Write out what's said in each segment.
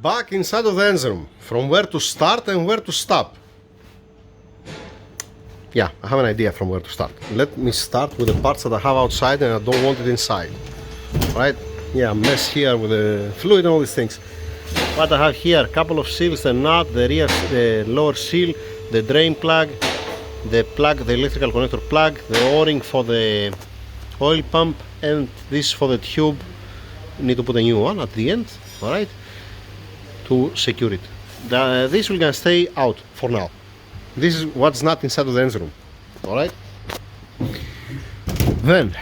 Back inside of the engine room, from where to start and where to stop. Yeah, I have an idea from where to start. Let me start with the parts that I have outside and I don't want it inside. Right? Yeah, mess here with the fluid and all these things. What I have here, a couple of seals, the nut, the lower seal, the drain plug, the electrical connector plug, the O-ring for the oil pump, and this for the tube. Need to put a new one at the end, alright, to secure it. This will gonna stay out for now. This is what's not inside of the engine room, alright? Then,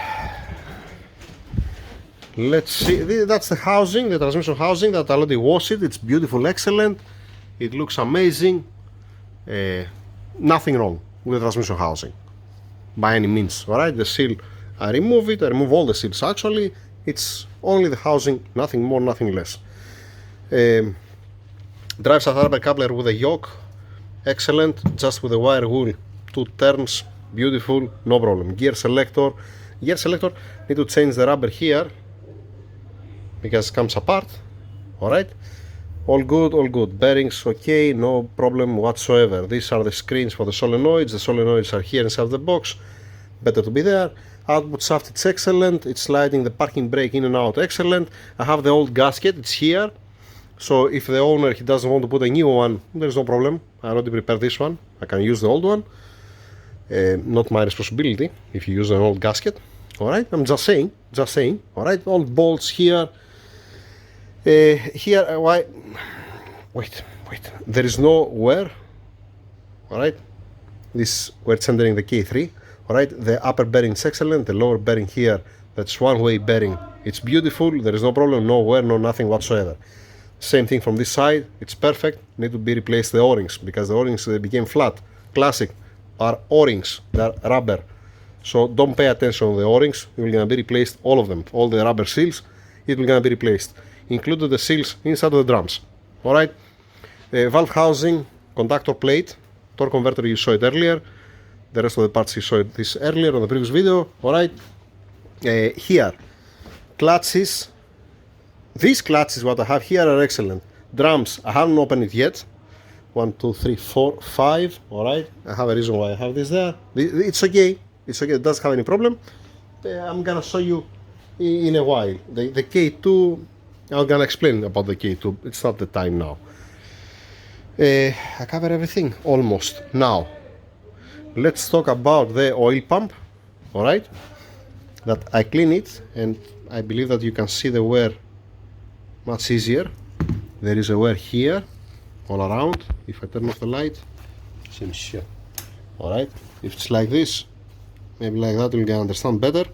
let's see, that's the housing, the transmission housing that I already washed it. It's beautiful, excellent. It looks amazing. Nothing wrong with the transmission housing by any means, alright? The seal, I remove it, I remove all the seals actually. It's only the housing, nothing more, nothing less. Drive shaft rubber coupler with a yoke, excellent, just with a wire wool, 2 turns, beautiful, no problem. Gear selector, need to change the rubber here because it comes apart, alright? All good, bearings okay, no problem whatsoever. These are the screens for the solenoids are here inside the box, better to be there. Output shaft, it's excellent, it's sliding the parking brake in and out, excellent. I have the old gasket, it's here, so if the owner he doesn't want to put a new one, there's no problem. I already prepared this one, I can use the old one. Not my responsibility if you use an old gasket, alright? I'm just saying, alright? All bolts here. Why? Wait, there is no wear, alright? This, where it's entering the K3. Alright, the upper bearing is excellent, the lower bearing here, that's one-way bearing, it's beautiful, there is no problem, no wear, no nothing whatsoever. Same thing from this side, it's perfect, need to be replaced the O-rings, because the O-rings they became flat. Classic are O-rings, they are rubber, so don't pay attention to the O-rings, you will gonna be replaced, all of them, all the rubber seals, it will gonna be replaced, including the seals inside of the drums. Alright, valve housing, conductor plate, torque converter you saw it earlier. The rest of the parts you saw this earlier on the previous video, alright? Here, clutches. These clutches, what I have here are excellent. Drums, I haven't opened it yet. 1, 2, 3, 4, 5, alright? I have a reason why I have this there. It's okay, it doesn't have any problem. I'm gonna show you in a while. The K2, I'm gonna explain about the K2, it's not the time now. I cover everything, almost, now. Let's talk about the oil pump, alright? That I clean it and I believe that you can see the wear much easier. There is a wear here, all around. If I turn off the light, same shit. Alright, if it's like this, maybe like that you can understand better.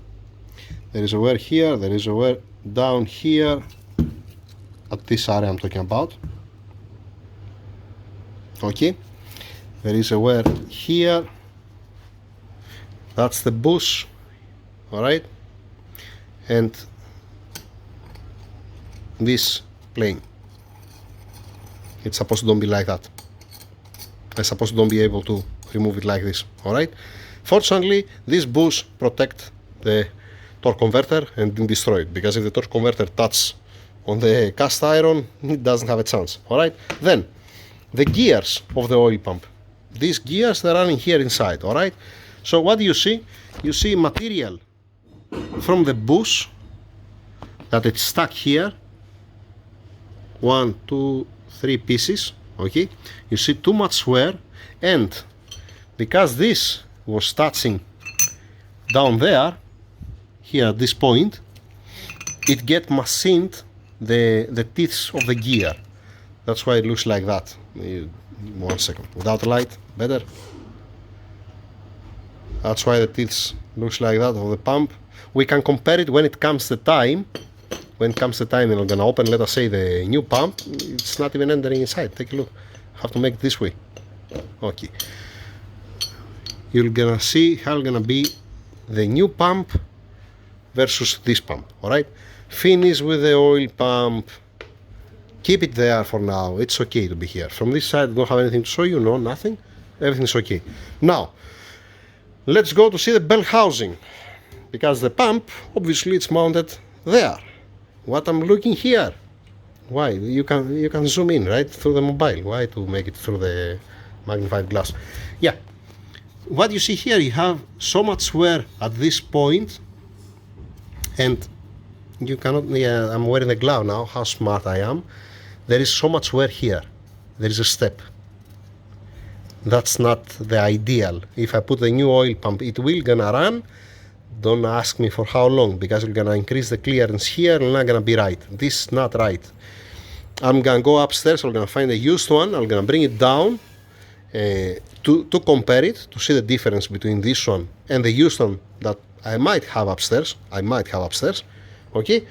There is a wear here, there is a wear down here, at this area I'm talking about. Okay, there is a wear here. That's the bush, alright, and this plane, it's supposed to don't be like that. I'm supposed to don't be able to remove it like this, alright. Fortunately, this bush protect the torque converter and didn't destroy it, because if the torque converter touches on the cast iron, it doesn't have a chance, alright. Then, the gears of the oil pump. These gears, they're running here inside, alright. So what do you see? You see material from the bush that it's stuck here. 1, 2, 3 pieces. Okay, you see too much wear, and because this was touching down there, here at this point, it get machined the teeth of the gear. That's why it looks like that. 1 second, without light, better. That's why the teeth looks like that of the pump. We can compare it when it comes the time. When it comes the time, we're gonna open, let us say, the new pump. It's not even entering inside. Take a look. I have to make it this way. Okay. You're gonna see how gonna be the new pump versus this pump. All right. Finish with the oil pump. Keep it there for now. It's okay to be here. From this side, I don't have anything to show you. No, nothing. Everything's okay. Now, let's go to see the bell housing, because the pump, obviously, it's mounted there. What I'm looking here, Why? You can zoom in, right, through the mobile. Why to make it through the magnified glass? Yeah. What you see here, you have so much wear at this point, and you cannot. Yeah, I'm wearing the glove now. How smart I am! There is so much wear here. There is a step. That's not the ideal. If I put the new oil pump, it will gonna run. Don't ask me for how long, because we're gonna increase the clearance here and not gonna be right. This is not right. I'm gonna go upstairs. I'm gonna find a used one. I'm gonna bring it down to compare it, to see the difference between this one and the used one that I might have upstairs. Okay,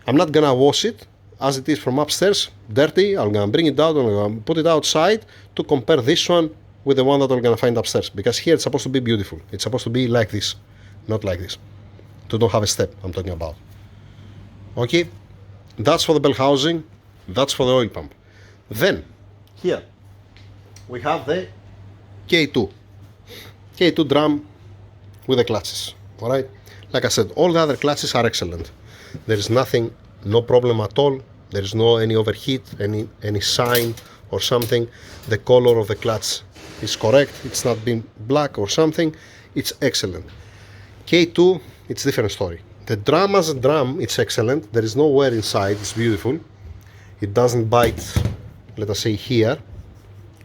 I'm not gonna wash it as it is from upstairs, dirty. I'm gonna bring it down. I'm gonna put it outside to compare this one with the one that I'm gonna find upstairs, because here it's supposed to be beautiful. It's supposed to be like this, not like this. To don't have a step, I'm talking about. Okay, that's for the bell housing. That's for the oil pump. Then here we have the K2 drum with the clutches. All right, like I said, all the other clutches are excellent. There is nothing, no problem at all. There is no any overheat, any sign or something. The color of the clutch is correct. It's not been black or something. It's excellent. K2, it's a different story. The drum as a drum, it's excellent. There is no wear inside. It's beautiful. It doesn't bite, let us say, here.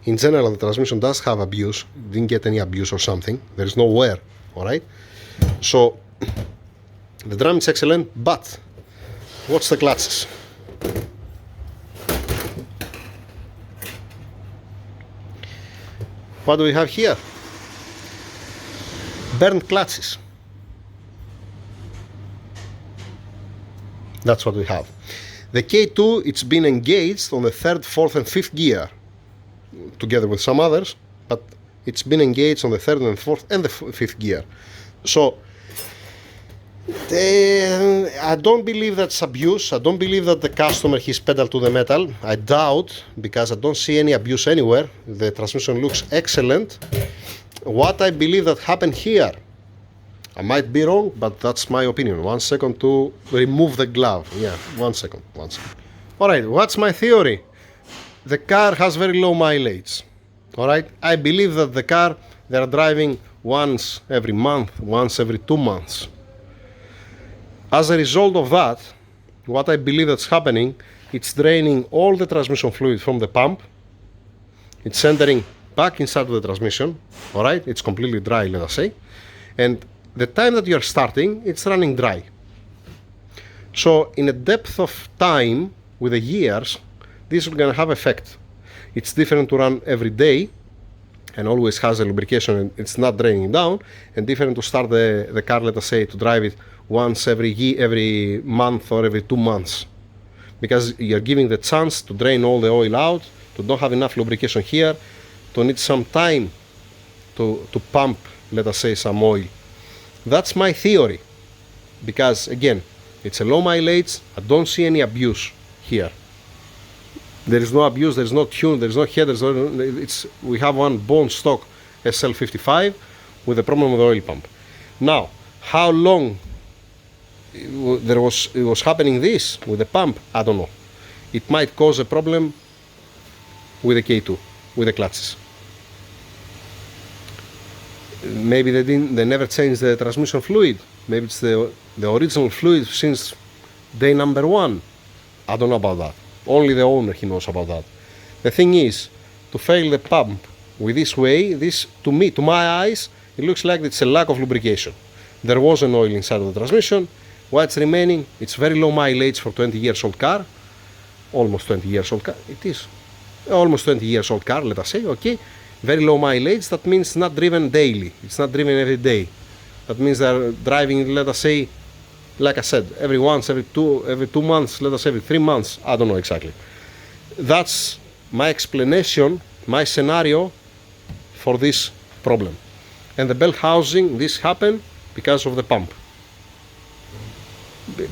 In general, the transmission does have abuse. Didn't get any abuse or something. There is no wear, all right? So, the drum is excellent, but what's the clutches? What do we have here? Burnt clutches. That's what we have. The K2, it's been engaged on the 3rd, 4th and 5th gear, together with some others, but it's been engaged on the 3rd and 4th and the 5th gear. So, I don't believe that's abuse. I don't believe that the customer, he's pedal to the metal. I doubt, because I don't see any abuse anywhere. The transmission looks excellent. What I believe that happened here, I might be wrong, but that's my opinion. 1 second to remove the glove. Yeah, 1 second. All right, what's my theory? The car has very low mileage. All right, I believe that the car, they're driving once every month, once every 2 months. As a result of that, what I believe that's happening, it's draining all the transmission fluid from the pump. It's entering back inside of the transmission. All right, it's completely dry, let us say. And the time that you're starting, it's running dry. So in a depth of time, with the years, this is going to have effect. It's different to run every day and always has a lubrication and it's not draining down, and different to start the car, let us say, to drive it once every year, every month or every 2 months, because you're giving the chance to drain all the oil out, to don't have enough lubrication here, to need some time to pump, let us say, some oil. That's my theory, because again, it's a low mileage. I don't see any abuse here. There is no abuse, there is no tune, there is no head, we have one bone stock SL55 with a problem with the oil pump. Now, how long it was happening this with the pump, I don't know. It might cause a problem with the K2, with the clutches. Maybe they never changed the transmission fluid. Maybe it's the original fluid since day number 1. I don't know about that. Only the owner, he knows about that. The thing is, to fail the pump with this way, this, to me, to my eyes, it looks like it's a lack of lubrication. There was an oil inside of the transmission. What's remaining? It's very low mileage for 20 years old car. Almost 20 years old car. It is. Almost 20 years old car, let us say, okay. Very low mileage, that means not driven daily. It's not driven every day. That means they're driving, let us say, like I said, every two months, let us say every 3 months. I don't know exactly. That's my explanation, my scenario for this problem. And the bell housing, this happened because of the pump.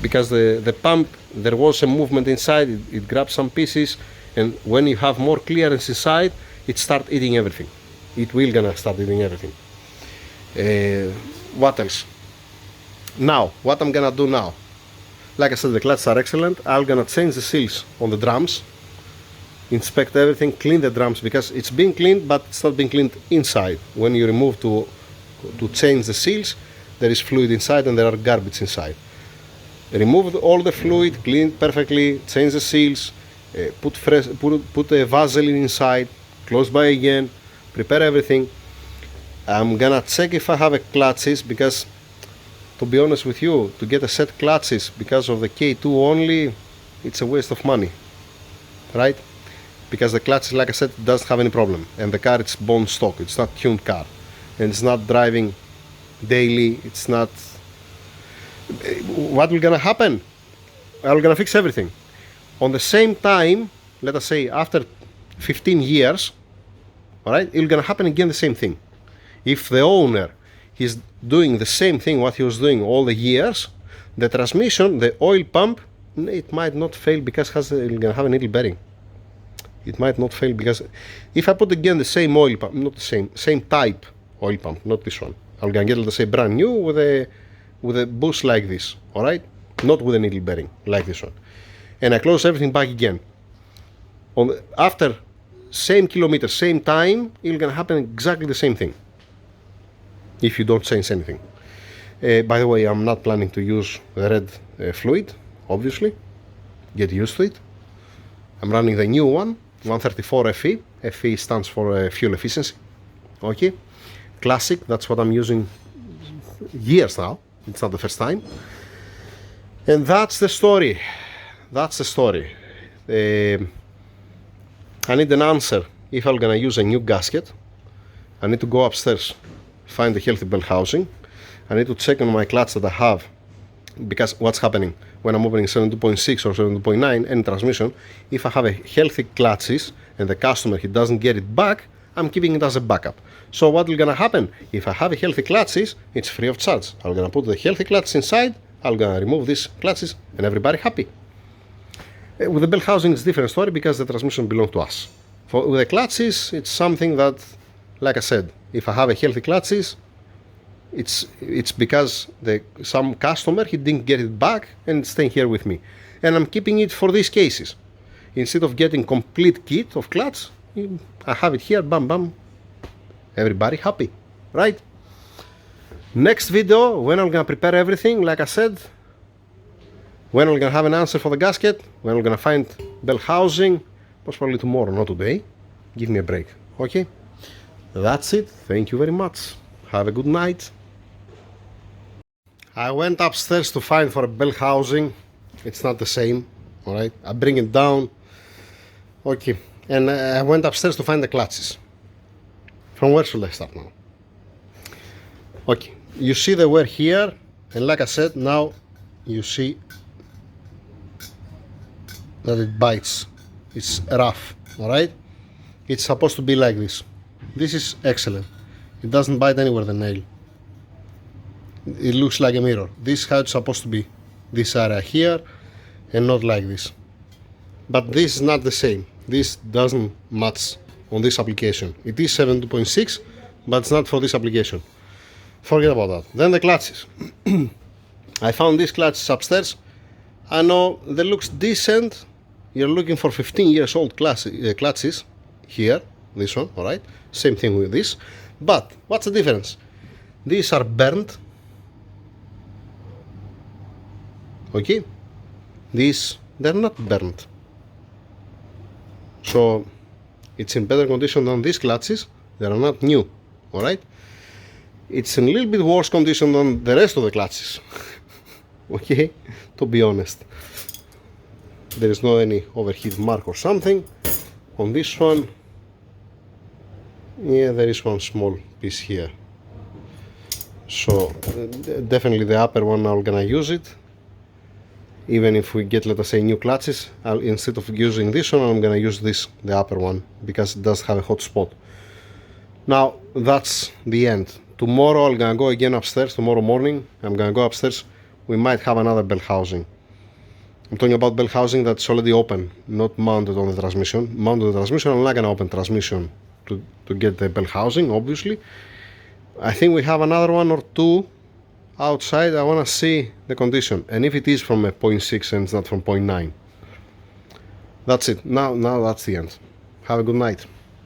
Because the pump, there was a movement inside, it grabbed some pieces, and when you have more clearance inside, it start eating everything. It will gonna start eating everything. What else? Now, what I'm gonna do now? Like I said, the clutches are excellent. I'm gonna change the seals on the drums, inspect everything, clean the drums, because it's being cleaned, but it's not being cleaned inside. When you remove to change the seals, there is fluid inside and there are garbage inside. Remove all the fluid, clean it perfectly, change the seals, put a Vaseline inside, close by again, prepare everything. I'm gonna check if I have a clutches, because to be honest with you, to get a set clutches because of the K2 only, it's a waste of money, right? Because the clutches, like I said, doesn't have any problem, and the car, it's bone stock, it's not tuned car, and it's not driving daily. It's not. What will gonna happen? I'm gonna fix everything on the same time. Let us say after 15 years, all right, it's gonna happen again the same thing. If the owner is doing the same thing what he was doing all the years, the transmission, the oil pump, it might not fail because it's gonna have a needle bearing. It might not fail because if I put again the same oil pump, not the same type oil pump, not this one, I'm gonna get, let's say, brand new with a bush like this, all right, not with a needle bearing like this one, and I close everything back again. After same kilometer, same time, it's gonna happen exactly the same thing if you don't change anything. By the way, I'm not planning to use the red fluid, obviously. Get used to it. I'm running the new one, 134 FE. FE stands for fuel efficiency. Okay, classic. That's what I'm using years now. It's not the first time. And that's the story. That's the story. I need an answer if I'm gonna use a new gasket. I need to go upstairs, find the healthy bell housing. I need to check on my clutch that I have, because what's happening when I'm opening 72.6 or 72.9 and transmission, if I have a healthy clutches and the customer, he doesn't get it back, I'm keeping it as a backup. So what will gonna happen? If I have a healthy clutches, it's free of charge. I'm gonna put the healthy clutches inside, I'm gonna remove these clutches, and everybody happy. With the bell housing, it's a different story because the transmission belongs to us. With the clutches, it's something that, like I said, if I have a healthy clutches, it's because some customer, he didn't get it back and it's staying here with me, and I'm keeping it for these cases. Instead of getting complete kit of clutch, I have it here, bam bam, everybody happy, right? Next video, when I'm gonna prepare everything, like I said, when I'm gonna have an answer for the gasket, when I'm gonna find bell housing, most probably tomorrow, not today. Give me a break, okay? That's it. Thank you very much. Have a good night. I went upstairs to find for a bell housing. It's not the same, all right? I bring it down, okay, and I went upstairs to find the clutches. From where should I start now? Okay, you see they were here, and like I said, now you see that it bites. It's rough, all right? It's supposed to be like this. This is excellent. It doesn't bite anywhere the nail. It looks like a mirror. This is how it's supposed to be. This area here, and not like this. But this is not the same. This doesn't match on this application. It is 72.6, but it's not for this application. Forget about that. Then the clutches. I found these clutches upstairs. I know they looks decent. You're looking for 15 years old clutches here. This one, all right? Same thing with this. But what's the difference? These are burnt. Okay? These, they're not burnt. So it's in better condition than these clutches. They are not new, all right? It's in a little bit worse condition than the rest of the clutches. Okay? To be honest. There is no any overheat mark or something. On this one, yeah, there is one small piece here. So definitely the upper one, I'm gonna use it. Even if we get, let us say, new clutches, instead of using this one, I'm gonna use this, the upper one, because it does have a hot spot. Now that's the end. Tomorrow I'm gonna go again upstairs. Tomorrow morning I'm gonna go upstairs. We might have another bell housing. I'm talking about bell housing that's already open, not mounted on the transmission. Mounted on the transmission, I'm not gonna open transmission to get the bell housing, obviously. I think we have another one or two outside I want to see the condition, and if it is from a 0.6 and it's not from 0.9. That's it. Now that's the end. Have a good night.